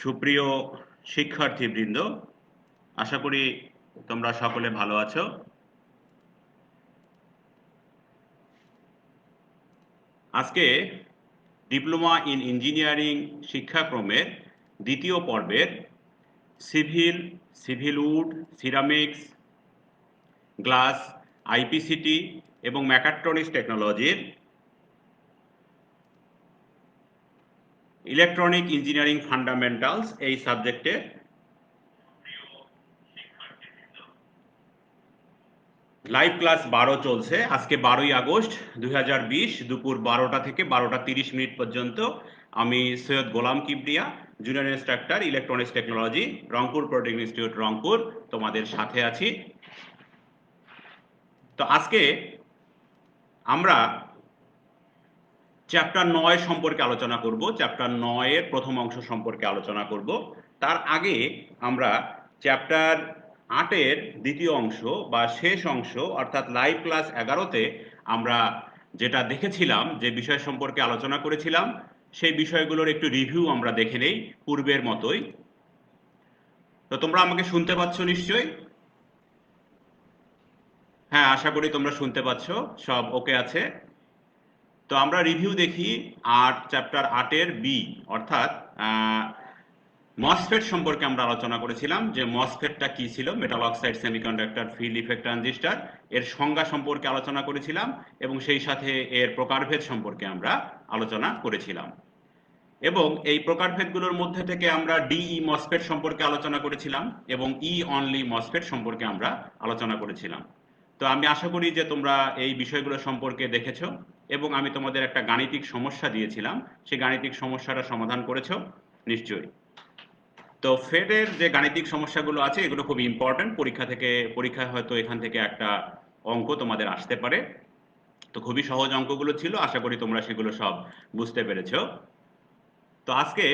সুপ্রিয় শিক্ষার্থীবৃন্দ, আশা করি তোমরা সকলে ভালো আছো। আজকে ডিপ্লোমা ইন ইঞ্জিনিয়ারিং শিক্ষাক্রমের দ্বিতীয় পর্বের সিভিল উড, সিরামিক্স, গ্লাস, আইপিসিটি এবং মেকাট্রনিক্স টেকনোলজির ইলেকট্রনিক ইঞ্জিনিয়ারিং ফান্ডামেন্টালস এই সাবজেক্টে লাইভ ক্লাস 12 চলছে। আজকে 12ই আগস্ট 2020 দুপুর 12টা থেকে 12টা 30 মিনিট পর্যন্ত আমি Syed Golam Kibria, junior instructor electronics technology, Rangpur polytechnic institute Rangpur, তোমাদের সাথে আছি। তো আজকে আমরা চ্যাপ্টার 9 সম্পর্কে আলোচনা করব। চ্যাপ্টার 9 এর প্রথম অংশ সম্পর্কে আলোচনা করব। তার আগে আমরা চ্যাপ্টার 8 এর দ্বিতীয় অংশ বা শেষ অংশ অর্থাৎ লাইভ ক্লাস 11তে আমরা যেটা দেখেছিলাম, যে বিষয় সম্পর্কে আলোচনা করেছিলাম, সেই বিষয়গুলোর একটু রিভিউ আমরা দেখে নেই পূর্বের মতোই। তো তোমরা আমাকে শুনতে পাচ্ছ নিশ্চয়ই? হ্যাঁ, আশা করি তোমরা শুনতে পাচ্ছ, সব ওকে আছে। তো আমরা রিভিউ দেখি চ্যাপ্টার 8-এর বি অর্থাৎ মসফেট সম্পর্কে আমরা আলোচনা করেছিলাম যে মসফেটটা কি ছিল, metal oxide semiconductor field effect transistor, এর সংজ্ঞা সম্পর্কে আলোচনা করেছিলাম এবং সেই সাথে এর প্রকারভেদ সম্পর্কে আমরা আলোচনা করেছিলাম। এবং এই প্রকারভেদগুলোর মধ্যে থেকে আমরা ডিই মসফেট সম্পর্কে আলোচনা করেছিলাম এবং ই অনলি মসফেট সম্পর্কে আমরা আলোচনা করেছিলাম। তো আমি আশা করি যে তোমরা এই বিষয়গুলো সম্পর্কে দেখেছো এবং আমি তোমাদের একটা গাণিতিক সমস্যা দিয়েছিলাম, সেই গাণিতিক সমস্যাটা সমাধান করেছো নিশ্চয়ই। তো ফেডের যে গাণিতিক সমস্যাগুলো আছে এগুলো খুব ইম্পর্টেন্ট, পরীক্ষায় হয়তো এখান থেকে একটা অঙ্ক তোমাদের আসতে পারে। তো খুবই সহজ অঙ্কগুলো ছিল, আশা করি তোমরা সেগুলো সব বুঝতে পেরেছো। তো আজকে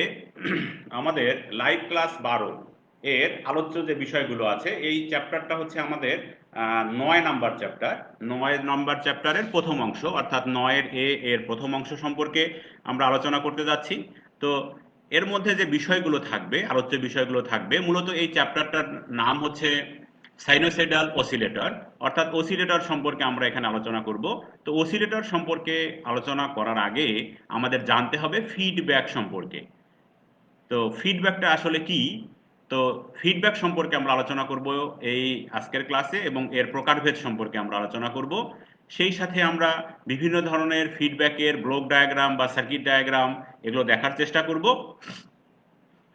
আমাদের লাইভ ক্লাস 12 এর আলোচ্য যে বিষয়গুলো আছে, এই চ্যাপ্টারটা হচ্ছে আমাদের 9 নাম্বার চ্যাপ্টার। 9 নাম্বার চ্যাপ্টারের প্রথম অংশ অর্থাৎ 9-এর এর প্রথম অংশ সম্পর্কে আমরা আলোচনা করতে যাচ্ছি। তো এর মধ্যে যে বিষয়গুলো থাকবে, আলোচ্য বিষয়গুলো থাকবে, মূলত এই চ্যাপ্টারটার নাম হচ্ছে সাইনোসয়েডাল অসিলেটর, অর্থাৎ অসিলেটর সম্পর্কে আমরা এখানে আলোচনা করব। তো অসিলেটর সম্পর্কে আলোচনা করার আগে আমাদের জানতে হবে ফিডব্যাক সম্পর্কে। তো ফিডব্যাকটা আসলে কি? তো ফিডব্যাক সম্পর্কে আমরা আলোচনা করব এই আজকের ক্লাসে এবং এর প্রকারভেদ সম্পর্কে আমরা আলোচনা করব। সেই সাথে আমরা বিভিন্ন ধরনের ফিডব্যাকের ব্লক ডায়াগ্রাম বা সার্কিট ডায়াগ্রাম এগুলো দেখার চেষ্টা করব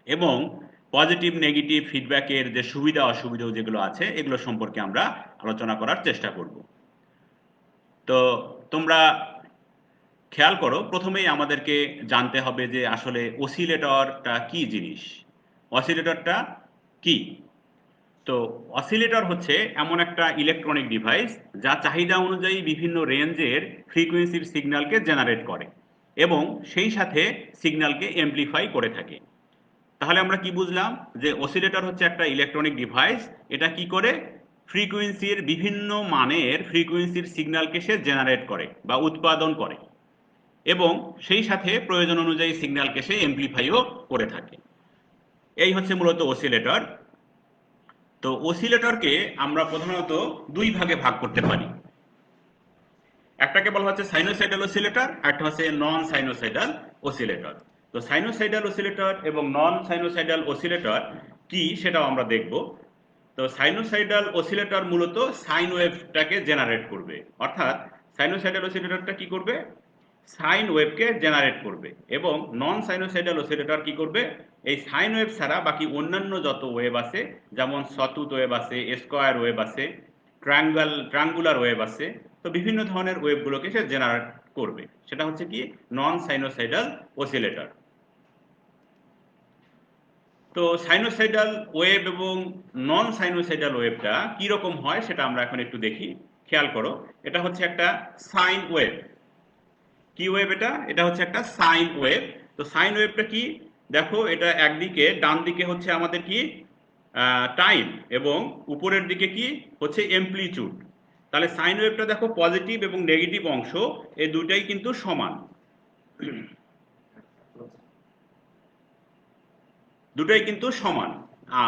এবং পজিটিভ নেগেটিভ ফিডব্যাকের যে সুবিধা অসুবিধা যেগুলো আছে এগুলো সম্পর্কে আমরা আলোচনা করার চেষ্টা করব। তো তোমরা খেয়াল করো, প্রথমেই আমাদেরকে জানতে হবে যে আসলে অসিলেটরটা কি জিনিস। অসিলেটরটা কি? তো অসিলেটর হচ্ছে এমন একটা ইলেকট্রনিক ডিভাইস যা চাহিদা অনুযায়ী বিভিন্ন রেঞ্জের ফ্রিকোয়েন্সির সিগন্যালকে জেনারেট করে এবং সেই সাথে সিগন্যালকে এমপ্লিফাই করে থাকে। তাহলে আমরা কি বুঝলাম? যে অসিলেটর হচ্ছে একটা ইলেকট্রনিক ডিভাইস, এটা কি করে? ফ্রিকোয়েন্সির বিভিন্ন মানের ফ্রিকোয়েন্সির সিগন্যালকে সে জেনারেট করে বা উৎপাদন করে এবং সেই সাথে প্রয়োজন অনুযায়ী সিগন্যালকে সে এমপ্লিফাইও করে থাকে। এই হচ্ছে মূলত অসিলেটর। তো অসিলেটরকে আমরা প্রধানত দুই ভাগে ভাগ করতে পারি। একটাকে বলা হচ্ছে সাইনোসয়েডাল অসিলেটর, একটা হচ্ছে নন সাইনোসয়েডাল অসিলেটর। তো সাইনোসয়েডাল অসিলেটর এবং নন সাইনোসয়েডাল অসিলেটর কি সেটাও আমরা দেখব। তো সাইনোসয়েডাল অসিলেটর মূলত সাইন ওয়েভটাকে জেনারেট করবে, অর্থাৎ সাইনোসয়েডাল অসিলেটরটা কি করবে? সাইন ওয়েভকে জেনারেট করবে এবং নন সাইনোসয়েডাল অসিলেটর কি করবে? এই সাইন ওয়েভ ছাড়া বাকি অন্যান্য যত ওয়েভ আছে, যেমন সতুত ওয়েভ আছে, স্কোয়ার ওয়েভ আছে, ট্রায়াঙ্গুলার ওয়েভ আছে, তো বিভিন্ন ধরনের ওয়েভগুলোকে সে জেনারেট করবে। সেটা হচ্ছে কি নন সাইনোসয়েডাল অসিলেটর। তো সাইনোসয়েডাল ওয়েভ এবং নন সাইনোসয়েডাল ওয়েভটা কি রকম হয় সেটা আমরা এখন একটু দেখি। খেয়াল করো, এটা হচ্ছে একটা সাইন ওয়েভ। কি ওয়েভ এটা? এটা হচ্ছে একটা সাইন ওয়েভ। তো সাইন ওয়েভটা কি? দেখো, এটা একদিকে ডান দিকে হচ্ছে আমাদের কি টাইম এবং উপরের দিকে কি হচ্ছে এমপ্লিটিউড। তাহলে সাইন ওয়েভটা দেখো, পজিটিভ এবং নেগেটিভ অংশ এই দুটাই কিন্তু সমান। দুটোই কিন্তু সমান।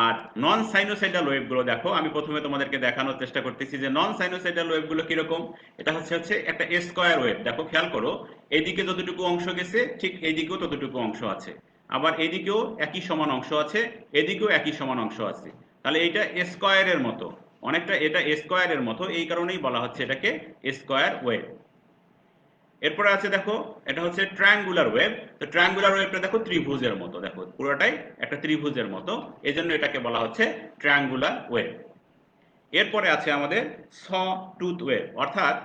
আর নন সাইনোসয়েডাল ওয়েভগুলো দেখো, আমি প্রথমে তোমাদেরকে দেখানোর চেষ্টা করতেছি যে নন সাইনোসয়েডাল ওয়েভগুলো কিরকম। এটা হচ্ছে একটা স্কয়ার ওয়েভ। দেখো খেয়াল করো, এইদিকে যতটুকু অংশ গেছে ঠিক এইদিকেও ততটুকু অংশ আছে, আবার এদিকেও একই সমান অংশ আছে, এদিকেও একই সমান অংশ আছে। তাহলে এটা স্কয়ারের মতো, অনেকটা এটা স্কয়ারের মতো, এই কারণেই বলা হচ্ছে এটাকে স্কয়ার ওয়েভ। এরপরে আছে দেখো, এটা হচ্ছে ট্রায়াঙ্গুলার ওয়েভ। তো ট্রায়াঙ্গুলার ওয়েভটা দেখো ত্রিভুজের মতো, দেখো পুরোটাই একটা ত্রিভুজের মতো, এজন্য এটাকে বলা হচ্ছে ট্রায়াঙ্গুলার ওয়েভ। এরপরে আছে আমাদের স টুথ ওয়েভ, অর্থাৎ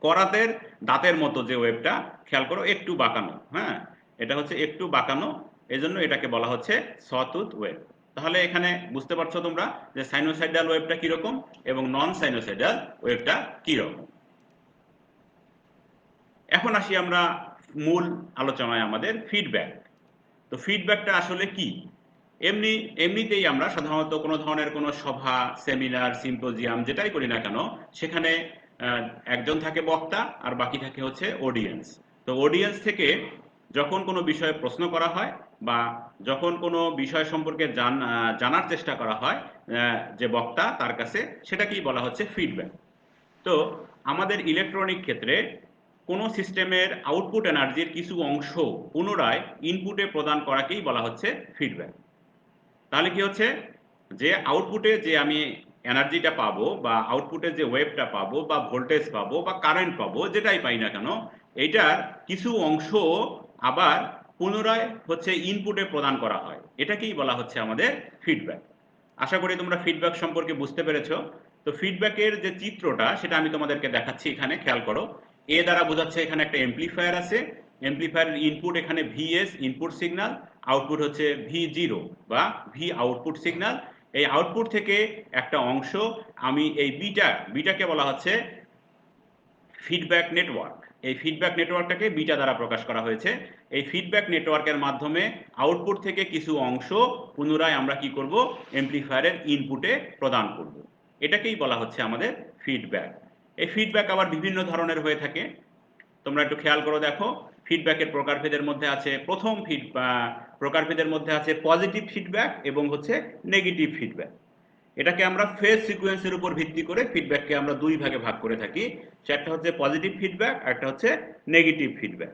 করাতের দাঁতের মতো যে ওয়েভটা, খেয়াল করো একটু বাঁকানো, হ্যাঁ, এটা হচ্ছে একটু বাঁকানো, এজন্য এটাকে বলা হচ্ছে সটুথ ওয়েভ। তাহলে এখানে বুঝতে পারছো তোমরা যে সাইনোসয়েডাল ওয়েভটা কিরকম এবং নন সাইনোসয়েডাল ওয়েভটা কিরকম। এখন আসি আমরা মূল আলোচনায়, আমাদের ফিডব্যাক। তো ফিডব্যাকটা আসলে কি? এমনিতেই আমরা সাধারণত কোনো ধরনের কোনো সভা, সেমিনার, সিম্পোজিয়াম যেটাই করি না কেন, সেখানে একজন থাকে বক্তা আর বাকি থাকে হচ্ছে অডিয়েন্স। তো অডিয়েন্স থেকে যখন কোনো বিষয়ে প্রশ্ন করা হয় বা যখন কোনো বিষয় সম্পর্কে জানার চেষ্টা করা হয় যে বক্তা তার কাছে, সেটাকেই বলা হচ্ছে ফিডব্যাক। তো আমাদের ইলেকট্রনিক ক্ষেত্রে কোনো সিস্টেমের আউটপুট এনার্জির কিছু অংশ পুনরায় ইনপুটে প্রদান করাকেই বলা হচ্ছে ফিডব্যাক। তাহলে কি হচ্ছে, যে আউটপুটে যে আমি এনার্জিটা পাবো বা আউটপুটে যে ওয়েভটা পাবো বা ভোল্টেজ পাবো বা কারেন্ট পাবো, যেটাই পাই না কেন, এইটার কিছু অংশ আবার পুনরায় হচ্ছে ইনপুটে প্রদান করা হয়, এটাকেই বলা হচ্ছে আমাদের ফিডব্যাক। আশা করি তোমরা ফিডব্যাক সম্পর্কে বুঝতে পেরেছো। তো ফিডব্যাকের যে চিত্রটা সেটা আমি তোমাদেরকে দেখাচ্ছি, এখানে খেয়াল করো। এ দ্বারা বোঝাচ্ছে এখানে একটা এমপ্লিফায়ার আছে, এমপ্লিফায়ারের ইনপুট এখানে ভিএস ইনপুট সিগন্যাল, আউটপুট হচ্ছে ভি0 বা ভি আউটপুট সিগন্যাল। এই আউটপুট থেকে একটা অংশ আমি এই বিটাকে বলা হচ্ছে ফিডব্যাক নেটওয়ার্ক। এই ফিডব্যাক নেটওয়ার্কটাকে বিটা দ্বারা প্রকাশ করা হয়েছে। এই ফিডব্যাক নেটওয়ার্কের মাধ্যমে আউটপুট থেকে কিছু অংশ পুনরায় আমরা কি করব, এমপ্লিফায়ারের ইনপুটে প্রদান করব, এটাকেই বলা হচ্ছে আমাদের ফিডব্যাক। এই ফিডব্যাক আবার বিভিন্ন ধরনের হয়ে থাকে, তোমরা একটু খেয়াল করো দেখো। ফিডব্যাকের প্রকারভেদের মধ্যে আছে, প্রথম প্রকারভেদের মধ্যে আছে পজিটিভ ফিডব্যাক এবং হচ্ছে নেগেটিভ ফিডব্যাক। এটাকে আমরা ফেজ সিকোয়েন্সের উপর ভিত্তি করে ফিডব্যাককে আমরা দুই ভাগে ভাগ করে থাকি, একটা হচ্ছে পজিটিভ ফিডব্যাক আর একটা হচ্ছে নেগেটিভ ফিডব্যাক।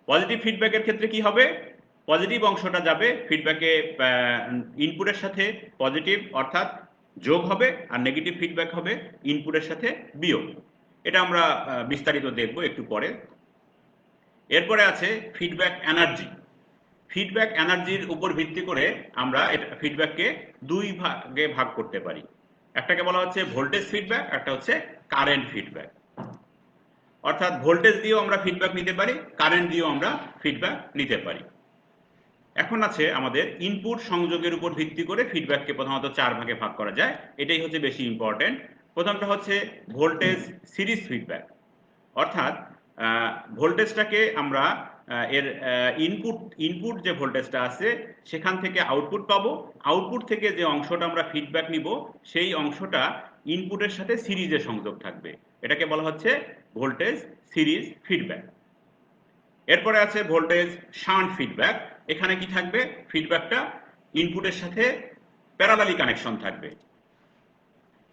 পজিটিভ ফিডব্যাকের ক্ষেত্রে কি হবে, পজিটিভ অংশটা যাবে ফিডব্যাকে ইনপুটের সাথে পজিটিভ অর্থাৎ যোগ হবে, আর নেগেটিভ ফিডব্যাক হবে ইনপুটের সাথে বিয়োগ। এটা আমরা বিস্তারিত দেখব একটু পরে। এরপরে আছে ফিডব্যাক এনার্জি। ফিডব্যাক এনার্জির উপর ভিত্তি করে আমরা ফিডব্যাককে দুই ভাগে ভাগ করতে পারি, একটাকে বলা হচ্ছে ভোল্টেজ ফিডব্যাক, একটা হচ্ছে কারেন্ট ফিডব্যাক। অর্থাৎ ভোল্টেজ দিয়েও আমরা ফিডব্যাক নিতে পারি, কারেন্ট দিয়েও আমরা ফিডব্যাক নিতে পারি। এখন আছে আমাদের ইনপুট সংযোগের উপর ভিত্তি করে ফিডব্যাককে প্রধানত চার ভাগে ভাগ করা যায়, এটাই হচ্ছে বেশি ইম্পর্টেন্ট। প্রথমটা হচ্ছে ভোল্টেজ সিরিজ ফিডব্যাক, অর্থাৎ ভোল্টেজটাকে আমরা এর ইনপুট যে ভোল্টেজটা আছে সেখান থেকে আউটপুট পাবো, আউটপুট থেকে যে অংশটা আমরা ফিডব্যাক নিব সেই অংশটা ইনপুটের সাথে সিরিজে সংযোগ থাকবে, এটাকে বলা হচ্ছে ভোল্টেজ সিরিজ ফিডব্যাক। এরপরে আছে ভোল্টেজ শান্ট ফিডব্যাক। এখানে কি থাকবে, ফিডব্যাকটা ইনপুটের সাথে প্যারালালি কানেকশন থাকবে।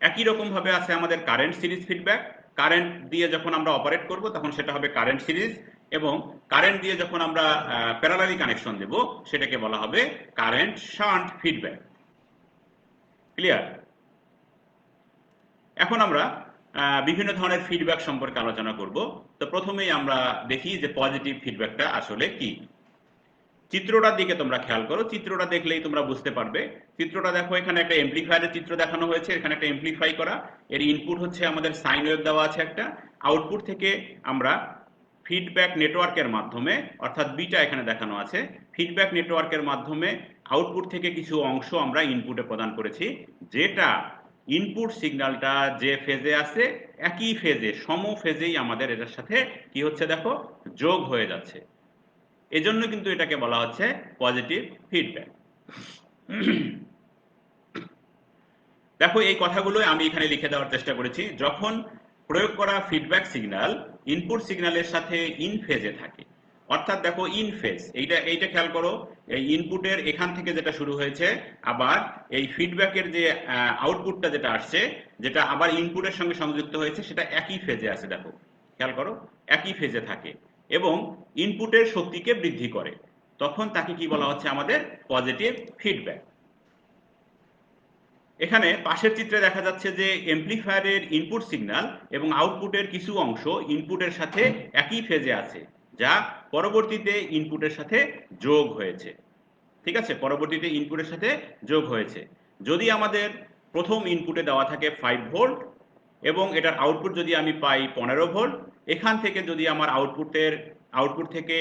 একই রকম ভাবে আছে আমাদের কারেন্ট সিরিজ ফিডব্যাক। কারেন্ট দিয়ে যখন আমরা অপারেট করব তখন সেটা হবে কারেন্ট সিরিজ, এবং কারেন্ট দিয়ে যখন আমরা প্যারালালি কানেকশন দেব সেটাকে বলা হবে কারেন্ট শান্ট ফিডব্যাক। ক্লিয়ার? এখন আমরা বিভিন্ন ধরনের ফিডব্যাক সম্পর্কে আলোচনা করব। তো প্রথমেই আমরা দেখি যে পজিটিভ ফিডব্যাকটা আসলে কি। চিত্রটার দিকে তোমরা খেয়াল করো, চিত্রটা দেখলেই তোমরা বুঝতে পারবে। চিত্রটা দেখো, এখানে একটা এমপ্লিফায়ারের চিত্র দেখানো হয়েছে, এখানে একটা এমপ্লিফাই করা, এর ইনপুট হচ্ছে আমাদের সাইন ওয়েভ দেওয়া আছে একটা, আউটপুট থেকে আমরা ফিডব্যাক নেটওয়ার্কের মাধ্যমে, অর্থাৎ বিটা এখানে দেখানো আছে, ফিডব্যাক নেটওয়ার্কের মাধ্যমে আউটপুট থেকে কিছু অংশ আমরা ইনপুটে প্রদান করেছি, যেটা ইনপুট সিগন্যালটা যে ফেজে আছে একই ফেজে, সম ফেজেই আমাদের এটার সাথে কি হচ্ছে দেখো, যোগ হয়ে যাচ্ছে, এজন্য কিন্তু এটাকে বলা হচ্ছে পজিটিভ ফিডব্যাক। দেখো এই কথাগুলো আমি এখানে লিখে দেওয়ার চেষ্টা করেছি। যখন প্রয়োগ করা ফিডব্যাক সিগন্যাল ইনপুট সিগন্যালের সাথে ইন ফেজে থাকে, অর্থাৎ দেখো ইন ফেজ, এইটা এইটা খেয়াল করো, এই ইনপুটের এখান থেকে যেটা শুরু হয়েছে, আবার এই ফিডব্যাকের যে আউটপুটটা যেটা আসছে, যেটা আবার ইনপুটের সঙ্গে সংযুক্ত হয়েছে, সেটা একই ফেজে আছে। দেখো খেয়াল করো, একই ফেজে থাকে এবং ইনপুটের শক্তিকে বৃদ্ধি করে, তখন তাকে কি বলা হচ্ছে? আমাদের পজিটিভ ফিডব্যাক। এখানে পাশের চিত্রে দেখা যাচ্ছে যে এমপ্লিফায়ারের ইনপুট সিগন্যাল এবং আউটপুটের কিছু অংশ ইনপুটের সাথে একই ফেজে আছে, যা পরবর্তীতে ইনপুটের সাথে যোগ হয়েছে। ঠিক আছে, পরবর্তীতে ইনপুটের সাথে যোগ হয়েছে। যদি আমাদের প্রথম ইনপুটে দেওয়া থাকে 5 ভোল্ট এবং এটার আউটপুট যদি আমি পাই 15 ভোল্ট, এখান থেকে যদি আমার আউটপুট থেকে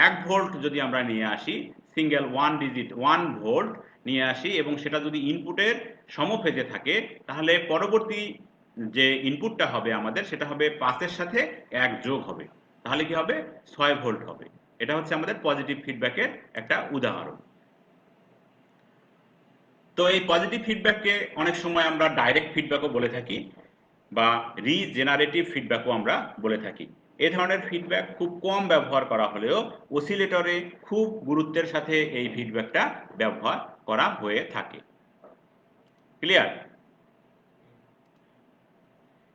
1 ভোল্ট যদি আমরা নিয়ে আসি, সিঙ্গেল 1 ভোল্ট নিয়ে আসি এবং সেটা যদি ইনপুটের সমফেজে থাকে, তাহলে পরবর্তী যে ইনপুটটা হবে আমাদের, সেটা হবে 5-এর সাথে 1 যোগ হবে, তাহলে কি হবে? 6 ভোল্ট হবে। এটা হচ্ছে আমাদের পজিটিভ ফিডব্যাকের একটা উদাহরণ। তো এই পজিটিভ ফিডব্যাককে অনেক সময় আমরা ডাইরেক্ট ফিডব্যাকও বলে থাকি বা রিজেনারেটিভ ফিডব্যাকও আমরা বলে থাকি। এ ধরনের ফিডব্যাক খুব কম ব্যবহার করা হলেও অসিলেটরে খুব গুরুত্বের সাথে এই ফিডব্যাকটা ব্যবহার করা হয়ে থাকে। ক্লিয়ার?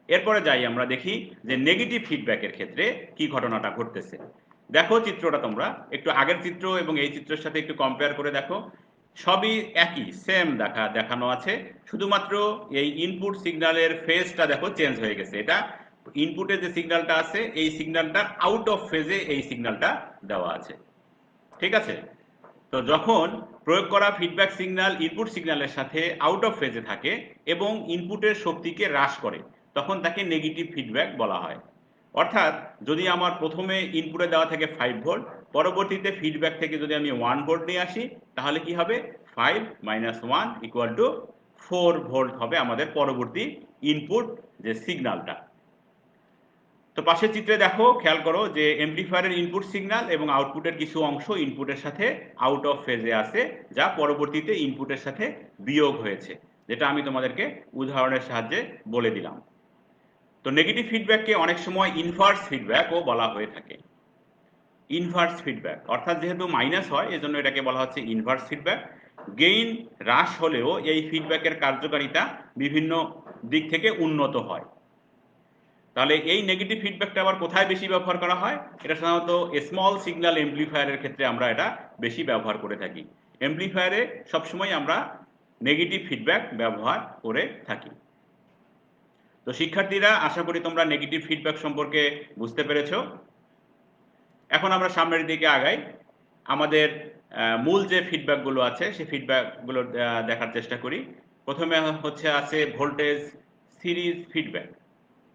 এরপরে যাই, আমরা দেখি যে নেগেটিভ ফিডব্যাকের ক্ষেত্রে কি ঘটনাটা ঘটতেছে। দেখো চিত্রটা তোমরা একটু আগের চিত্র এবং এই চিত্রের সাথে একটু কম্পেয়ার করে দেখো, সবই একই সেম দেখানো আছে, শুধুমাত্র এই ইনপুট সিগন্যালের ফেজটা দেখো চেঞ্জ হয়ে গেছে। এটা ইনপুটে যে সিগন্যালটা আছে, এই সিগন্যালটা আউট অফ ফেজে এই সিগন্যালটা দেওয়া আছে। ঠিক আছে, তো যখন প্রয়োগ করা ফিডব্যাক সিগন্যাল ইনপুট সিগন্যালের সাথে আউট অফ ফেজে থাকে এবং ইনপুটের শক্তিকে হ্রাস করে, তখন তাকে নেগেটিভ ফিডব্যাক বলা হয়। অর্থাৎ যদি আমার প্রথমে ইনপুটে দেওয়া থাকে 5 ভোল্ট, পরবর্তীতে ফিডব্যাক থেকে যদি আমি 1 ভোল্ট নিয়ে আসি, তাহলে কি হবে? 5 - 1 = 4 ভোল্ট হবে আমাদের পরবর্তী ইনপুট যে সিগন্যালটা। তো পাশের চিত্রে দেখো, খেয়াল করো যে এমপ্লিফায়ারের ইনপুট সিগন্যাল এবং আউটপুটের কিছু অংশ ইনপুটের সাথে আউট অফ ফেজে আছে, যা পরবর্তীতে ইনপুটের সাথে বিয়োগ হয়েছে, যেটা আমি তোমাদেরকে উদাহরণের সাহায্যে বলে দিলাম। তো নেগেটিভ ফিডব্যাককে অনেক সময় ইনভার্স ফিডব্যাকও বলা হয়ে থাকে। ইনভার্স ফিডব্যাক অর্থাৎ যেহেতু মাইনাস হয়, এজন্য এটাকে বলা হচ্ছে ইনভার্স ফিডব্যাক। গেইন হ্রাস হলেও এই ফিডব্যাকের কার্যকারিতা বিভিন্ন দিক থেকে উন্নত হয়। তাহলে এই নেগেটিভ ফিডব্যাকটা আবার কোথায় বেশি ব্যবহার করা হয়? এটা সাধারণত স্মল সিগন্যাল এমপ্লিফায়ারের ক্ষেত্রে আমরা এটা বেশি ব্যবহার করে থাকি। এমপ্লিফায়ারে সবসময় আমরা নেগেটিভ ফিডব্যাক ব্যবহার করে থাকি। তো শিক্ষার্থীরা, আশা করি তোমরা নেগেটিভ ফিডব্যাক সম্পর্কে বুঝতে পেরেছো। এখন আমরা সামনের দিকে আগাই, আমাদের মূল যে ফিডব্যাকগুলো আছে সেই ফিডব্যাকগুলো দেখার চেষ্টা করি। প্রথমে আছে ভোল্টেজ সিরিজ ফিডব্যাক।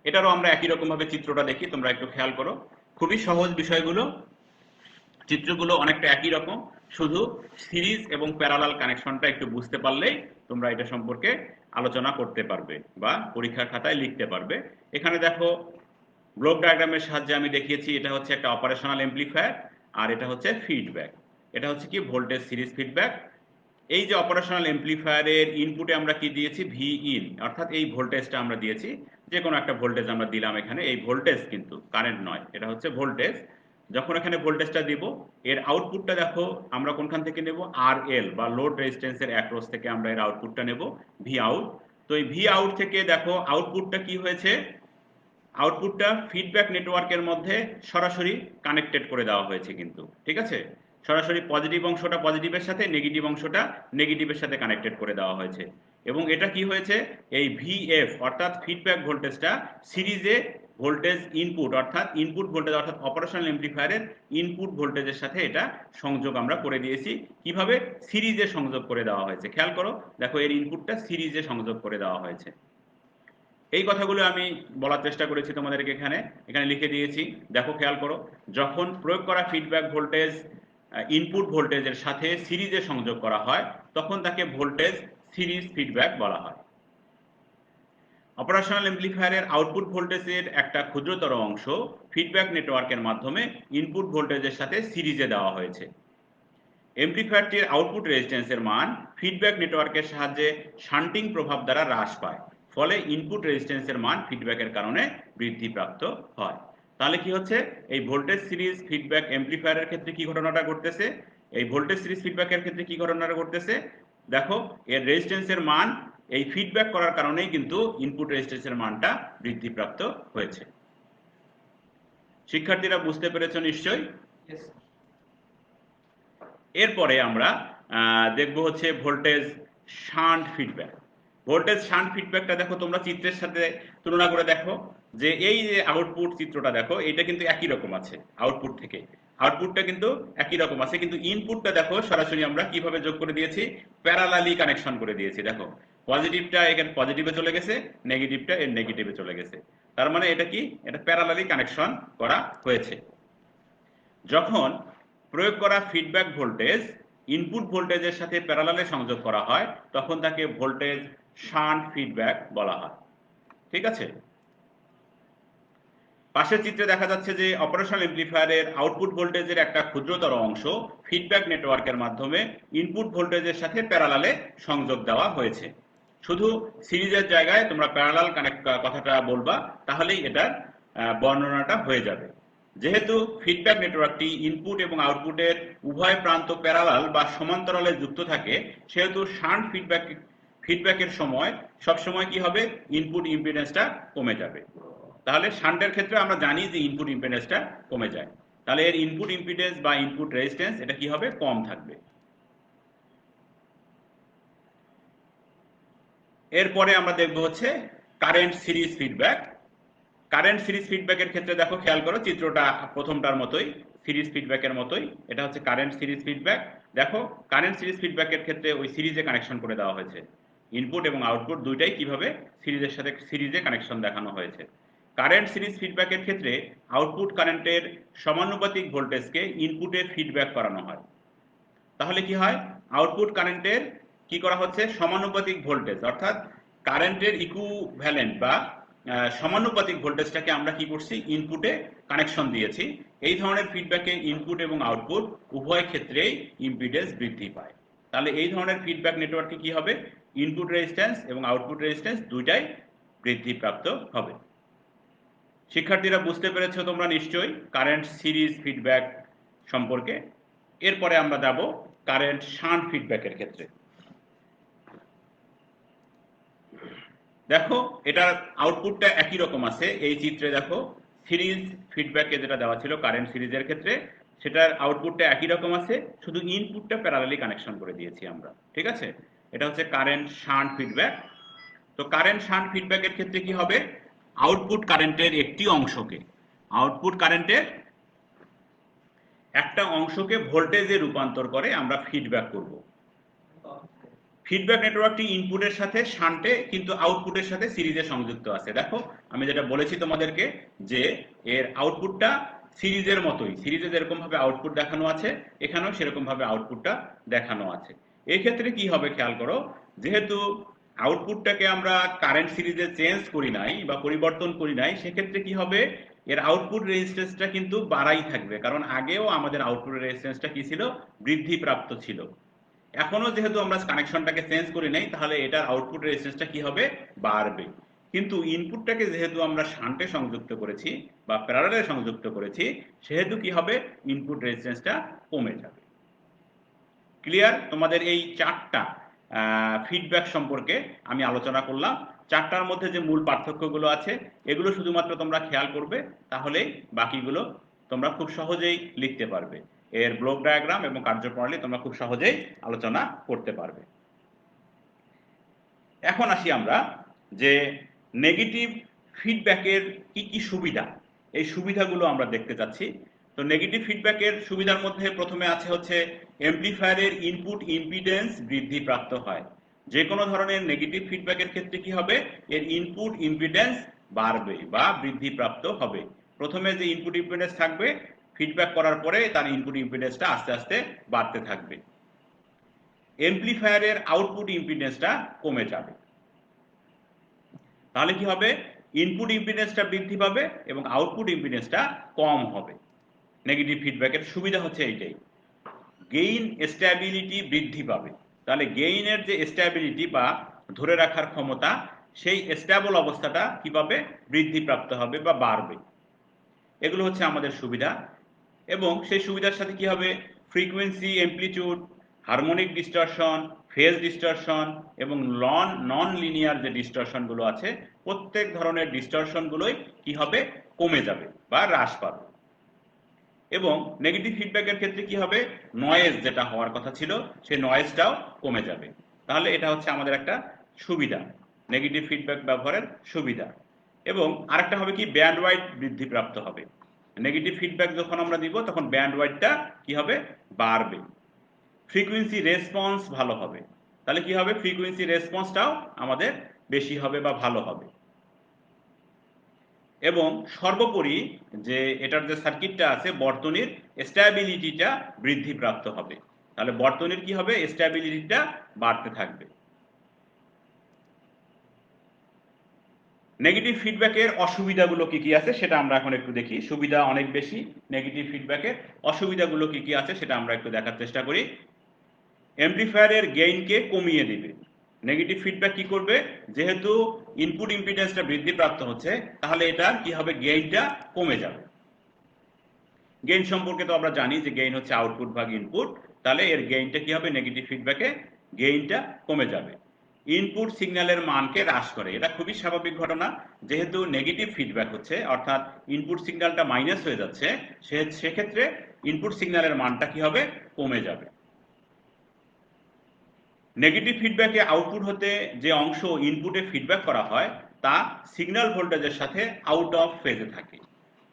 এটারও আমরা একই রকমভাবে চিত্রটা দেখি, তোমরা একটু খেয়াল করো। খুবই সহজ বিষয়গুলো, চিত্রগুলো অনেকটা একই রকম, শুধু সিরিজ এবং প্যারালাল কানেকশনটা একটু বুঝতে পারলেই তোমরা এটা সম্পর্কে আলোচনা করতে পারবে বা পরীক্ষার খাতায় লিখতে পারবে। এখানে দেখো, ব্লক ডায়াগ্রামের সাহায্যে আমি দেখিয়েছি, এটা হচ্ছে একটা অপারেশনাল এমপ্লিফায়ার আর এটা হচ্ছে ফিডব্যাক। এটা হচ্ছে কি ভোল্টেজ সিরিজ ফিডব্যাক। এই যে অপারেশনাল এমপ্লিফায়ারের ইনপুটে আমরা কি দিয়েছি? ভি ইন, অর্থাৎ এই ভোল্টেজটা আমরা দিয়েছি, যে কোনো একটা ভোল্টেজ আমরা দিলাম এখানে। এই ভোল্টেজ কিন্তু কারেন্ট নয়, এটা হচ্ছে ভোল্টেজ। যখন এখানে ভোল্টেজটা দিব, এর আউটপুটটা দেখো আমরা কোনখান থেকে নেব? আর এল বা লোড রেজিস্ট্যান্সের অ্যাক্রস থেকে আমরা এর আউটপুটটা নেব, ভি আউট। তো এই ভি আউট থেকে দেখো আউটপুটটা কি হয়েছে? আউটপুটটা ফিডব্যাক নেটওয়ার্কের মধ্যে সরাসরি কানেক্টেড করে দেওয়া হয়েছে কিন্তু, ঠিক আছে? সরাসরি পজিটিভ অংশটা পজিটিভের সাথে, নেগেটিভ অংশটা নেগেটিভের সাথে কানেক্টেড করে দেওয়া হয়েছে। এবং এটা কি হয়েছে? এই ভিএফ অর্থাৎ ফিডব্যাক ভোল্টেজটা সিরিজে ভোল্টেজ ইনপুট অর্থাৎ ইনপুট ভোল্টেজ অর্থাৎ অপারেশনাল এমপ্লিফায়ারের ইনপুট ভোল্টেজের সাথে এটা সংযোগ আমরা করে দিয়েছি। কিভাবে? সিরিজে সংযোগ করে দেওয়া হয়েছে। খেয়াল করো, দেখো এর ইনপুটটা সিরিজে সংযোগ করে দেওয়া হয়েছে। এই কথাগুলো আমি বলার চেষ্টা করেছি তোমাদেরকে, এখানে এখানে লিখে দিয়েছি। দেখো খেয়াল করো, যখন প্রয়োগ করা ফিডব্যাক ভোল্টেজ ইনপুট ভোল্টেজের সাথে সিরিজে সংযোগ করা হয়, তখন তাকে ভোল্টেজ সিরিজ ফিডব্যাক বলা হয়। অপারেশনাল এমপ্লিফায়ারের আউটপুট ভোল্টেজের একটা ক্ষুদ্রতর অংশ ফিডব্যাক নেটওয়ার্কের মাধ্যমে ইনপুট ভোল্টেজের সাথে সিরিজে দেওয়া হয়েছে। এমপ্লিফায়ারটির আউটপুট রেজিস্ট্যান্সের মান ফিডব্যাক নেটওয়ার্কের সাহায্যে শান্টিং প্রভাব দ্বারা হ্রাস পায়, ফলে ইনপুট রেজিস্ট্যান্সের মান ফিডব্যাকের কারণে বৃদ্ধিপ্রাপ্ত হয়। তাহলে কি হচ্ছে, এই ভোল্টেজ সিরিজ ফিডব্যাক এমপ্লিফায়ারের ক্ষেত্রে কি ঘটনাটা ঘটতেছে, এই ভোল্টেজ সিরিজ ফিডব্যাকের ক্ষেত্রে কি ঘটনাটা ঘটতেছে, দেখো এর রেজিস্ট্যান্সের মান এই ফিডব্যাক করার কারণেই কিন্তু ইনপুট রেজিস্ট্যান্সের মানটা বৃদ্ধিপ্রাপ্ত হয়েছে। শিক্ষার্থীরা বুঝতে পেরেছ নিশ্চয়ই? এরপরে আমরা দেখব হচ্ছে voltage shunt feedback. Voltage shunt ফিডব্যাকটা দেখো তোমরা চিত্রের সাথে তুলনা করে দেখো, যে এই যে আউটপুট চিত্রটা দেখো, এটা কিন্তু একই রকম আছে আউটপুট থেকে, আউটপুটটা কিন্তু একই রকম আছে, কিন্তু ইনপুটটা দেখো সরাসরি আমরা কিভাবে যোগ করে দিয়েছি, প্যারালালি কানেকশন করে দিয়েছি। দেখো পজিটিভটা এখানে পজিটিভে চলে গেছে, নেগেটিভটা এর নেগেটিভে চলে গেছে, তার মানে এটা কি, এটা প্যারালালি কানেকশন করা হয়েছে। যখন প্রয়োগ করা ফিডব্যাক ভোল্টেজ ইনপুট ভোল্টেজের সাথে প্যারালালে সংযোগ করা হয় তখন তাকে ভোল্টেজ শান্ট ফিডব্যাক বলা হয়। ঠিক আছে, পাশের চিত্রে দেখা যাচ্ছে যে অপারেশনাল অ্যামপ্লিফায়ারের আউটপুট ভোল্টেজের একটা ক্ষুদ্রতর অংশ ফিডব্যাক নেটওয়ার্কের মাধ্যমে ইনপুট ভোল্টেজের সাথে প্যারালালে সংযোগ দেওয়া হয়েছে। শুধু সিরিজের জায়গায় তোমরা প্যারালাল কানেক্ট কথাটা বলবা, তাহলেই এটার বর্ণনাটা হয়ে যাবে। যেহেতু ফিডব্যাক নেটওয়ার্কটি ইনপুট এবং আউটপুটের উভয় প্রান্ত প্যারালাল বা সমান্তরালে যুক্ত থাকে, সেহেতু শান্ট ফিডব্যাকের সময় সবসময় কি হবে, ইনপুট ইম্পিডেন্সটা কমে যাবে। তাহলে শান্টের ক্ষেত্রে আমরা জানি যে ইনপুট ইম্পিডেন্সটা কমে যায়, তাহলে এর ইনপুট ইম্পিডেন্স বা ইনপুট রেজিস্ট্যান্স এটা কি হবে, কম থাকবে। এরপরে আমরা দেখব হচ্ছে current series feedback. Current series ফিডব্যাকের ক্ষেত্রে দেখো খেয়াল করো, চিত্রটা প্রথমটার মতোই, সিরিজ ফিডব্যাকের মতোই, এটা হচ্ছে কারেন্ট সিরিজ ফিডব্যাক। দেখো কারেন্ট সিরিজ ফিডব্যাকের ক্ষেত্রে ওই সিরিজে কানেকশন করে দেওয়া হয়েছে, ইনপুট এবং আউটপুট দুইটাই কিভাবে সিরিজের সাথে সিরিজে কানেকশন দেখানো হয়েছে। কারেন্ট সিরিজ ফিডব্যাকের ক্ষেত্রে আউটপুট কারেন্টের সমানুপাতিক ভোল্টেজকে ইনপুটে ফিডব্যাক করানো হয়। তাহলে কি হয়, আউটপুট কারেন্টের কি করা হচ্ছে, সমানুপাতিক ভোল্টেজ, অর্থাৎ কারেন্টের ইকুইভ্যালেন্ট বা সমানুপাতিক ভোল্টেজটাকে আমরা কি করছি, ইনপুটে কানেকশন দিয়েছি। এই ধরনের ফিডব্যাকে ইনপুট এবং আউটপুট উভয় ক্ষেত্রেই ইম্পিডেন্স বৃদ্ধি পায়। তাহলে এই ধরনের ফিডব্যাক নেটওয়ার্কে কি হবে, ইনপুট রেজিস্ট্যান্স এবং আউটপুট রেজিস্ট্যান্স দুইটাই বৃদ্ধিপ্রাপ্ত হবে। শিক্ষার্থীরা বুঝতে পেরেছো তোমরা নিশ্চয়ই কারেন্ট সিরিজ ফিডব্যাক সম্পর্কে। এরপরে আমরা যাব কারেন্ট শান্ট ফিডব্যাকের ক্ষেত্রে। দেখো এটার আউটপুটটা একই রকম আছে, এই চিত্রে দেখো সিরিজ ফিডব্যাকে যেটা দেওয়া ছিল কারেন্ট সিরিজের ক্ষেত্রে, সেটার আউটপুটটা একই রকম আছে, শুধু ইনপুটটা প্যারালালি কানেকশন করে দিয়েছি আমরা। ঠিক আছে, এটা হচ্ছে কারেন্ট শান্ট ফিডব্যাক। তো কারেন্ট শান্ট ফিডব্যাকের ক্ষেত্রে কি হবে, আউটপুট কারেন্টের একটি অংশকে, আউটপুট কারেন্টের একটা অংশকে ভোল্টেজে রূপান্তর করে আমরা ফিডব্যাক করব। ফিডব্যাক নেটওয়ার্কটি ইনপুটের সাথে শান্টে কিন্তু আউটপুটের সাথে সিরিজে সংযুক্ত আছে। দেখো আমি যেটা বলেছি তোমাদেরকে, যে এর আউটপুটটা সিরিজের মতোই, সিরিজে যেরকম ভাবে আউটপুট দেখানো আছে এখানেও সেরকম ভাবে আউটপুটটা দেখানো আছে। এই ক্ষেত্রে কি হবে খেয়াল করো, যেহেতু আউটপুটটাকে আমরা কারেন্ট সিরিজে চেঞ্জ করি নাই বা পরিবর্তন করি নাই, সেক্ষেত্রে কি হবে, এর আউটপুট রেজিস্ট্যান্সটা কিন্তু বাড়াই থাকবে, কারণ আগেও আমাদের আউটপুট রেজিস্ট্যান্সটা কি ছিল, বৃদ্ধিপ্রাপ্ত ছিল। এখনো যেহেতু আমরা কানেকশনটাকে চেঞ্জ করি নাই, তাহলে এটার আউটপুট রেজিস্ট্যান্সটা কি হবে, বাড়বে। কিন্তু ইনপুটটাকে যেহেতু আমরা শান্টে সংযুক্ত করেছি বা প্যারালালে সংযুক্ত করেছি, সেহেতু কি হবে, ইনপুট রেজিস্ট্যান্সটা কমে যাবে। ক্লিয়ার? তোমাদের এই চারটা ফিডব্যাক সম্পর্কে আমি আলোচনা করলাম। চারটার মধ্যে যে মূল পার্থক্যগুলো আছে এগুলো শুধুমাত্র তোমরা খেয়াল করবে, তাহলেই বাকিগুলো তোমরা খুব সহজেই লিখতে পারবে। এর ব্লক ডায়াগ্রাম এবং কার্যপ্রণালী তোমরা খুব সহজেই আলোচনা করতে পারবে। এখন আসি আমরা যে নেগেটিভ ফিডব্যাকের কি কি সুবিধা, এই সুবিধাগুলো আমরা দেখতে চাচ্ছি। তো নেগেটিভ ফিডব্যাকের সুবিধার মধ্যে প্রথমে আছে হচ্ছে অ্যামপ্লিফায়ারের ইনপুট ইম্পিডেন্স বৃদ্ধিপ্রাপ্ত হয়। যে কোনো ধরনের নেগেটিভ ফিডব্যাকের ক্ষেত্রে কি হবে, এর ইনপুট ইম্পিডেন্স বাড়বে বা বৃদ্ধিপ্রাপ্ত হবে। প্রথমে যে ইনপুট ইম্পিডেন্স থাকবে, ফিডব্যাক করার পরে তার ইনপুট ইম্পিডেন্সটা আস্তে আস্তে বাড়তে থাকবে। অ্যামপ্লিফায়ারের আউটপুট ইম্পিডেন্সটা কমে যাবে। তাহলে কি হবে, ইনপুট ইম্পিডেন্সটা বৃদ্ধি পাবে এবং আউটপুট ইম্পিডেন্সটা কম হবে। নেগেটিভ ফিডব্যাকের সুবিধা হচ্ছে এইটাই। গেইন স্ট্যাবিলিটি বৃদ্ধি পাবে। তাহলে গেইনের যে স্ট্যাবিলিটি বা ধরে রাখার ক্ষমতা, সেই স্ট্যাবল অবস্থাটা কি পাবে, বৃদ্ধিপ্রাপ্ত হবে বা বাড়বে। এগুলো হচ্ছে আমাদের সুবিধা। এবং সেই সুবিধার সাথে কি হবে, frequency, amplitude, harmonic distortion, phase distortion এবং নন লিনিয়ার যে ডিস্টরশনগুলো আছে, প্রত্যেক ধরনের ডিস্টরশনগুলোই কি হবে, কমে যাবে বা হ্রাস পাবে। এবং নেগেটিভ ফিডব্যাকের ক্ষেত্রে কি হবে, নয়েজ যেটা হওয়ার কথা ছিল সেই নয়েজটাও কমে যাবে। তাহলে এটা হচ্ছে আমাদের একটা সুবিধা, নেগেটিভ ফিডব্যাক ব্যবহারের সুবিধা। এবং আরেকটা হবে কি, ব্যান্ড ওয়াইড বৃদ্ধিপ্রাপ্ত হবে। নেগেটিভ ফিডব্যাক যখন আমরা দিব তখন ব্যান্ড ওয়াইডটা কি হবে, বাড়বে। ফ্রিকোয়েন্সি রেসপন্স ভালো হবে। তাহলে কি হবে, ফ্রিকোয়েন্সি রেসপন্সটাও আমাদের বেশি হবে বা ভালো হবে। এবং সর্বোপরি যে এটার যে সার্কিটটা আছে, বর্তনীর স্ট্যাবিলিটিটা বৃদ্ধিপ্রাপ্ত হবে। তাহলে বর্তনীর কি হবে, স্ট্যাবিলিটিটা বাড়তে থাকবে। নেগেটিভ ফিডব্যাকের অসুবিধাগুলো কি কি আছে সেটা আমরা এখন একটু দেখি। সুবিধা অনেক বেশি, নেগেটিভ ফিডব্যাকের অসুবিধাগুলো কি কি আছে সেটা আমরা একটু দেখার চেষ্টা করি। অ্যামপ্লিফায়ারের গেইনকে কমিয়ে দিবে। নেগেটিভ ফিডব্যাক কি করবে, যেহেতু ইনপুট ইম্পিডেন্সটা বৃদ্ধিপ্রাপ্ত হচ্ছে, তাহলে এটা কি হবে, গেইনটা কমে যাবে। গেইন সম্পর্কে তো আমরা জানি যে গেইন হচ্ছে আউটপুট ভাগ ইনপুট। তাহলে এর গেইনটা কি হবে, নেগেটিভ ফিডব্যাকে গেইনটা কমে যাবে। ইনপুট সিগন্যালের মানকে হ্রাস করে, এটা খুবই স্বাভাবিক ঘটনা। যেহেতু নেগেটিভ ফিডব্যাক হচ্ছে, অর্থাৎ ইনপুট সিগন্যালটা মাইনাস হয়ে যাচ্ছে, সেক্ষেত্রে ইনপুট সিগন্যালের মানটা কি হবে, কমে যাবে। নেগেটিভ ফিডব্যাকে আউটপুট হতে যে অংশ ইনপুটে ফিডব্যাক করা হয় তা সিগন্যাল ভোল্টেজের সাথে আউট অফ ফেজে থাকে।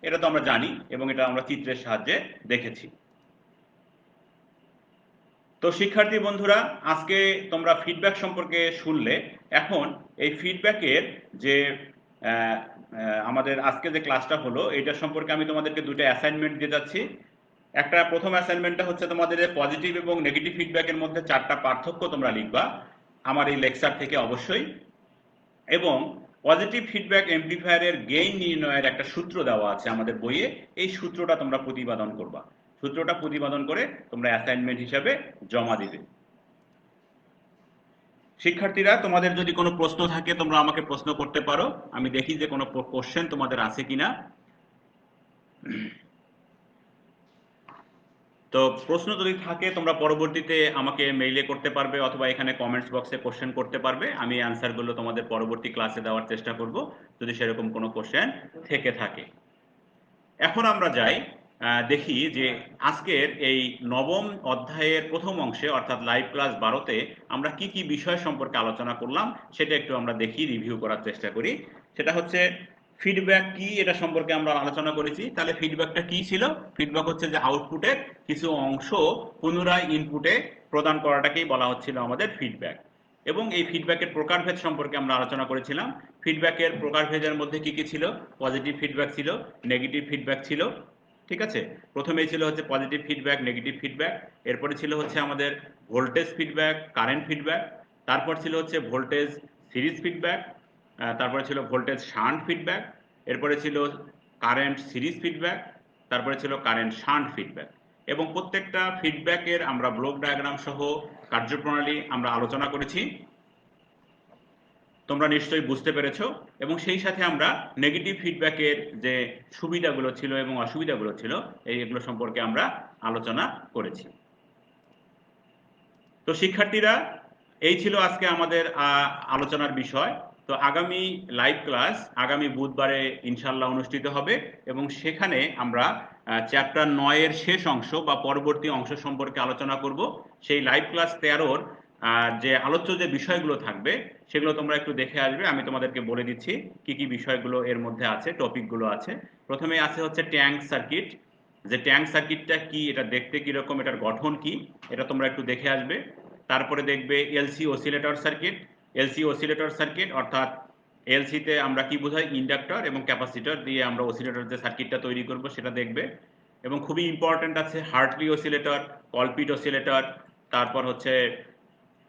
এটা তো আমরা জানি এবং এটা আমরা চিত্রের সাহায্যে দেখেছি। তো শিক্ষার্থী বন্ধুরা, আজকে তোমরা ফিডব্যাক সম্পর্কে শুনলে। এখন এই ফিডব্যাকের যে আমাদের আজকে যে ক্লাসটা হলো, এটা সম্পর্কে আমি তোমাদেরকে দুটো অ্যাসাইনমেন্ট দিয়ে যাচ্ছি। একটা প্রথম অ্যাসাইনমেন্টটা হচ্ছে তোমাদের পজিটিভ এবং নেগেটিভ ফিডব্যাকের মধ্যে 4টা পার্থক্য তোমরা লিখবা আমার এই লেকচার থেকে অবশ্যই। এবং পজিটিভ ফিডব্যাক অ্যামপ্লিফায়ারের গেইন নির্ণয়ের একটা সূত্র দেওয়া আছে আমাদের বইয়ে, এই সূত্রটা তোমরা প্রতিপাদন করবা। সূত্রটা প্রতিপাদন করে তোমরা অ্যাসাইনমেন্ট হিসাবে জমা দিবে। শিক্ষার্থীরা, তোমাদের যদি কোনো প্রশ্ন থাকে তোমরা আমাকে প্রশ্ন করতে পারো। আমি দেখি যে কোনো কোশ্চেন তোমাদের আছে কিনা। তো প্রশ্ন যদি থাকে তোমরা পরবর্তীতে আমাকে মেইলে করতে পারবে অথবা এখানে কমেন্টস বক্সে কোশ্চেন করতে পারবে। আমি অ্যান্সারগুলো তোমাদের পরবর্তী ক্লাসে দেওয়ার চেষ্টা করব যদি সেরকম কোনো কোশ্চেন থেকে থাকে। এখন আমরা যাই, দেখি যে আজকের এই নবম অধ্যায়ের প্রথম অংশে অর্থাৎ লাইভ ক্লাস 12তে আমরা কি কি বিষয় সম্পর্কে আলোচনা করলাম সেটা একটু আমরা দেখি, রিভিউ করার চেষ্টা করি। সেটা হচ্ছে ফিডব্যাক কি, এটা সম্পর্কে আমরা আলোচনা করেছি। তাহলে ফিডব্যাকটা কি ছিল, ফিডব্যাক হচ্ছে যে আউটপুটের কিছু অংশ পুনরায় ইনপুটে প্রদান করাটাকেই বলা হচ্ছিল আমাদের ফিডব্যাক। এবং এই ফিডব্যাকের প্রকারভেদ সম্পর্কে আমরা আলোচনা করেছিলাম। ফিডব্যাকের প্রকারভেদের মধ্যে কি কি ছিল, পজিটিভ ফিডব্যাক ছিল, নেগেটিভ ফিডব্যাক ছিল। ঠিক আছে, প্রথমেই ছিল হচ্ছে পজিটিভ ফিডব্যাক, নেগেটিভ ফিডব্যাক। এরপরে ছিল হচ্ছে আমাদের ভোল্টেজ ফিডব্যাক, কারেন্ট ফিডব্যাক। তারপর ছিল হচ্ছে ভোল্টেজ সিরিজ ফিডব্যাক। তারপরে ছিল ভোল্টেজ শান্ট ফিডব্যাক। এরপরে ছিল কারেন্ট সিরিজ ফিডব্যাক। তারপরে ছিল কারেন্ট শান্ট ফিডব্যাক। এবং প্রত্যেকটা ফিডব্যাকের আমরা ব্লক ডায়াগ্রাম সহ কার্যপ্রণালী আমরা আলোচনা করেছি, তোমরা নিশ্চয়ই বুঝতে পেরেছো। এবং সেই সাথে আমরা নেগেটিভ ফিডব্যাকের যে সুবিধাগুলো ছিল এবং অসুবিধাগুলো ছিল এইগুলো সম্পর্কে আমরা আলোচনা করেছি। তো শিক্ষার্থীরা, এই ছিল আজকে আমাদের আলোচনার বিষয়। তো আগামী লাইভ ক্লাস আগামী বুধবারে ইনশাল্লাহ অনুষ্ঠিত হবে এবং সেখানে আমরা চ্যাপ্টার 9-এর শেষ অংশ বা পরবর্তী অংশ সম্পর্কে আলোচনা করব। সেই লাইভ ক্লাস 13-র যে আলোচ্য যে বিষয়গুলো থাকবে সেগুলো তোমরা একটু দেখে আসবে। আমি তোমাদেরকে বলে দিচ্ছি কি কি বিষয়গুলো এর মধ্যে আছে, টপিকগুলো আছে। প্রথমে আছে হচ্ছে ট্যাঙ্ক সার্কিট, যে ট্যাঙ্ক সার্কিটটা কি, এটা দেখতে কিরকম, এটার গঠন কি, এটা তোমরা একটু দেখে আসবে। তারপরে দেখবে LC oscillator circuit. LC oscillator circuit অর্থাৎ এলসিতে আমরা কি বোঝাই, ইন্ডাক্টর এবং ক্যাপাসিটর দিয়ে আমরা অসিলেটর যে সার্কিটটা তৈরি করব সেটা দেখবে। এবং খুবই ইম্পর্টেন্ট আছে হার্টলি অসিলেটর, কলপিট অসিলেটর, তারপর হচ্ছে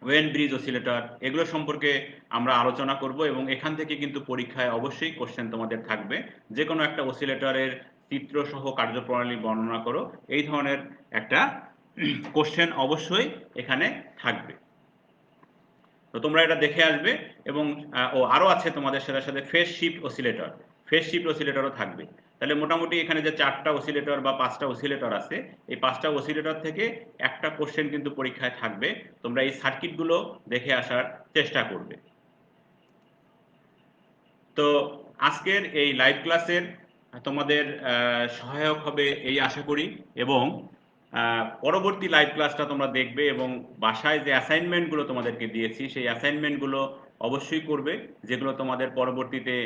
ওয়েন ব্রিজ অসিলেটর। এগুলো সম্পর্কে আমরা আলোচনা করব এবং এখান থেকে কিন্তু পরীক্ষায় অবশ্যই কোশ্চেন তোমাদের থাকবে, যে কোনো একটা অসিলেটরের চিত্র সহ কার্যপ্রণালী বর্ণনা করো, এই ধরনের একটা কোশ্চেন অবশ্যই এখানে থাকবে। তো তোমরা এটা দেখে আসবে। এবং আরো আছে তোমাদের সাথে সাথে phase shift oscillator, phase shift অসিলেটরও থাকবে। তাহলে মোটামুটি এখানে যে 4টা অসিলেটর বা 5টা অসিলেটর আছে, এই 5টা অসিলেটর থেকে একটা কোশ্চেন কিন্তু পরীক্ষায় থাকবে। তোমরা এই সার্কিটগুলো দেখে আসার চেষ্টা করবে। তো আজকের এই লাইভ ক্লাসের তোমাদের সহায়ক হবে এই আশা করি, এবং পরবর্তী লাইভ ক্লাসটা তোমরা দেখবে এবং বাসায় যে অ্যাসাইনমেন্টগুলো তোমাদেরকে দিয়েছি সেই অ্যাসাইনমেন্টগুলো অবশ্যই করবে, যেগুলো তোমাদের পরবর্তীতে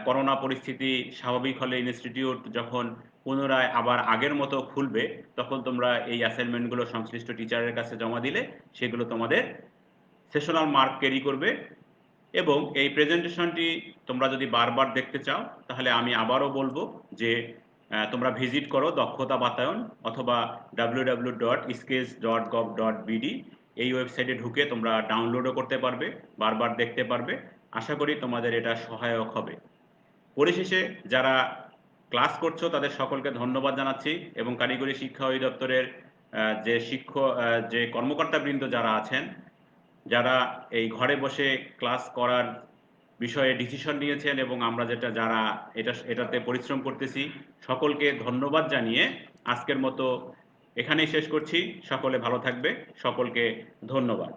করোনা পরিস্থিতি স্বাভাবিক হলে ইনস্টিটিউট যখন পুনরায় আবার আগের মতো খুলবে, তখন তোমরা এই অ্যাসাইনমেন্টগুলো সংশ্লিষ্ট টিচারের কাছে জমা দিলে সেগুলো তোমাদের সেশনাল মার্ক ক্যারি করবে। এবং এই প্রেজেন্টেশনটি তোমরা যদি বারবার দেখতে চাও তাহলে আমি আবারও বলবো যে তোমরা ভিজিট করো দক্ষতা বাতায়ন অথবা www.skills.gov.bd, এই ওয়েবসাইটে ঢুকে তোমরা ডাউনলোডও করতে পারবে, বারবার দেখতে পারবে। আশা করি তোমাদের এটা সহায়ক হবে। পরিশেষে যারা ক্লাস করছো তাদের সকলকে ধন্যবাদ জানাচ্ছি, এবং কারিগরি শিক্ষা অধিদপ্তরের যে কর্মকর্তাবৃন্দ যারা আছেন, যারা এই ঘরে বসে ক্লাস করার বিষয়ে ডিসিশন নিয়েছেন এবং আমরা যারা এটাতে পরিশ্রম করতেছি, সকলকে ধন্যবাদ জানিয়ে আজকের মতো এখানেই শেষ করছি। সকলে ভালো থাকবে, সকলকে ধন্যবাদ।